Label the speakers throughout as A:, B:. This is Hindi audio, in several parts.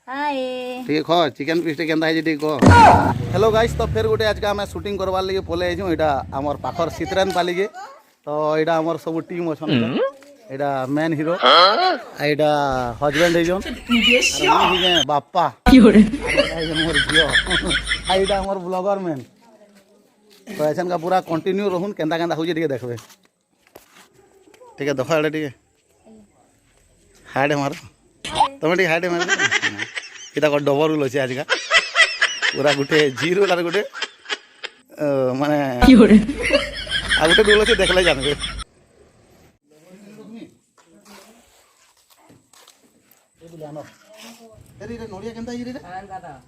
A: हाय
B: ठीक है चिकेन पीस केनता है ठीक कह हेलो गाइस तो फिर गोटे आज का आम शूटिंग करवार लगे पले आइछुँ यहाँ आमर पाखर सीतरान पाली के तो यहाँ आमर सब टीम अच्छा यहाँ मेन हिरो यहाँ हजबैंड है बापा मोर झील यहाँ आमर ब्लॉगर मेन तो ऐसा का पूरा कंटिन्यू रहून केन्ता केन्ता हो देखबे ठीक है देख टे हाइड मार तुम टे हाइड मार इतना डबल रूल अच्छे आज का पूरा गोटे जीरो आर गोटे माने आ गोटे रूल अच्छे देखले जानबे नड़िया केनता रे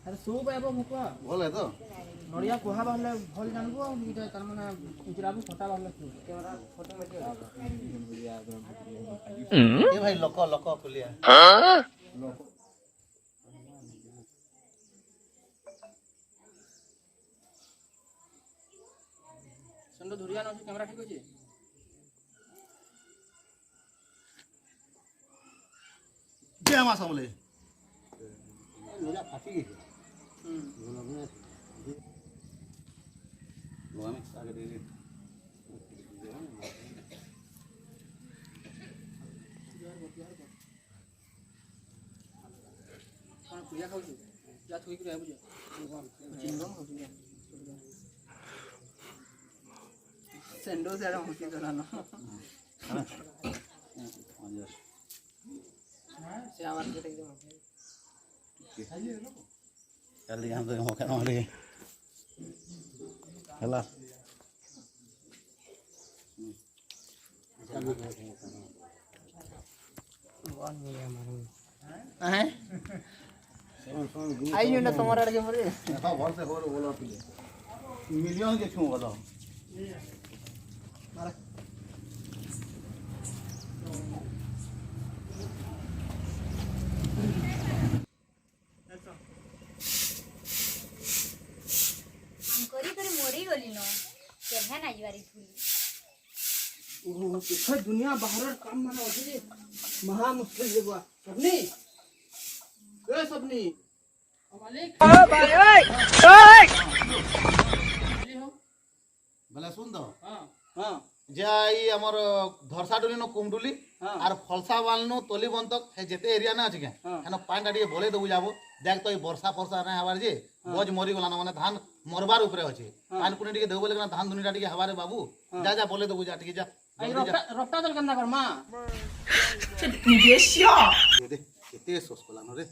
C: अरे सूप एबो मुको
B: भल है तो
C: नड़िया कोहा बाहले भल जानबो इटा तार माने उजराबो छोटा बाहले कैमरा फोटो में
B: ए भाई लोक लोक खुलिया
C: संडो धुरिया न कैमरा ठीक होची
B: जे हम सबले नोजा फाटी गई लो हमें आगे दे दे
C: कोन पूजा खाउची जा थुई के आबु जे चिंगम खाउची संडो से आराम होती चलाना से आवाज के एकदम
B: चल यहाँ तो मौका मारे हला
C: आई ना तुम्हारा अड़के मरे
B: हां भर से होर बोलो मिलियन के छू बोलो
C: दुनिया बाहर काम माना होते महा मुश्किल जगह सबनी ए सबनी मालिक भाई ओए
B: भले सुन दो
C: हां हां
B: जाई हमर धरसाडुली न कुमडुली आर फलसा वालनो तोली बंतक हे जेते एरिया ना अछि के हन पांडा डी बोले दबु जाबो देख तो वर्षा फरसा ना हवार जे गज मरी गला ना माने धान मरबार ऊपर अछि पान पुनी डी देबो बोले ना धान दुनीटा डी हवारे बाबू जा जा बोले दबु जा ठीक जा
C: आई रफ्ता दल कंदा कर मां
B: दे केते सोस कोला न रे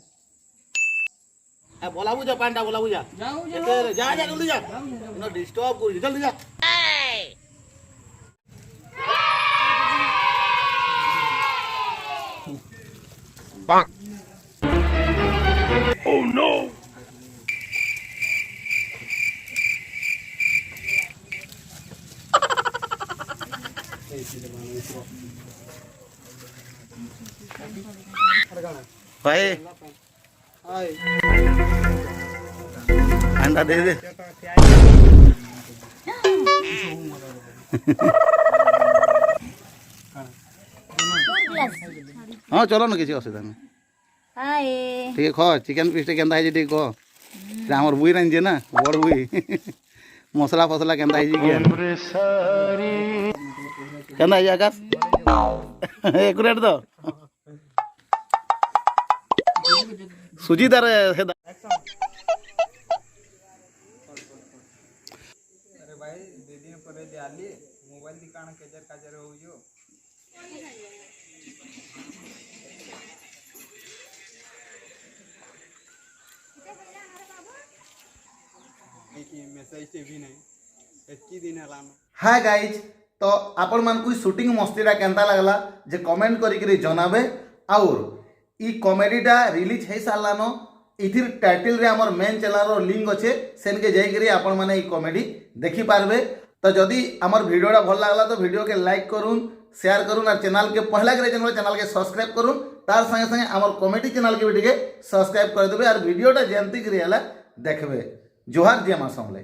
B: ए बोलाबू जा पांडा बोलाबू जा
C: जाओ
B: जा जा जल्दी जा न डिस्टर्ब कर जल्दी जा Bonk. Oh no. भाई
C: हाय
B: अंडा दे दे हाँ चलो ना किसी असुविधा नहीं
A: हाय
B: ठीक है खा चिकेन पीस केनता है ठीक कह आमर बुई रांधे ना बड़ बुई मसला फसला केनता है केनता है आकाश एक्यूरेट तो सुजी तार
C: अरे भाई दे दिन पर दियाली मोबाइल दिखाण केजर काजर हो जो
B: हाय गाइज तो आपण मान को शूटिंग मस्तीटा केनता लागला जे कमेंट करी जनाबे और ई कॉमेडीटा रिलीज हो सारान इथिर टाइटल रे हमर मेन चैनल रो लिंक अच्छे सेन के जाई करी आपण माने ई कॉमेडी देखि पारबे तो जदि हमर वीडियोटा भल लागला तो वीडियो के लाइक करून शेयर करून और चैनल के पहला करे चैनल के सब्सक्राइब करून तार संगे संगे हमर कॉमेडी चैनल के भी सब्सक्राइब कर देबे और वीडियोटा जेंति करी हला देखबे जोहार जे मा समले।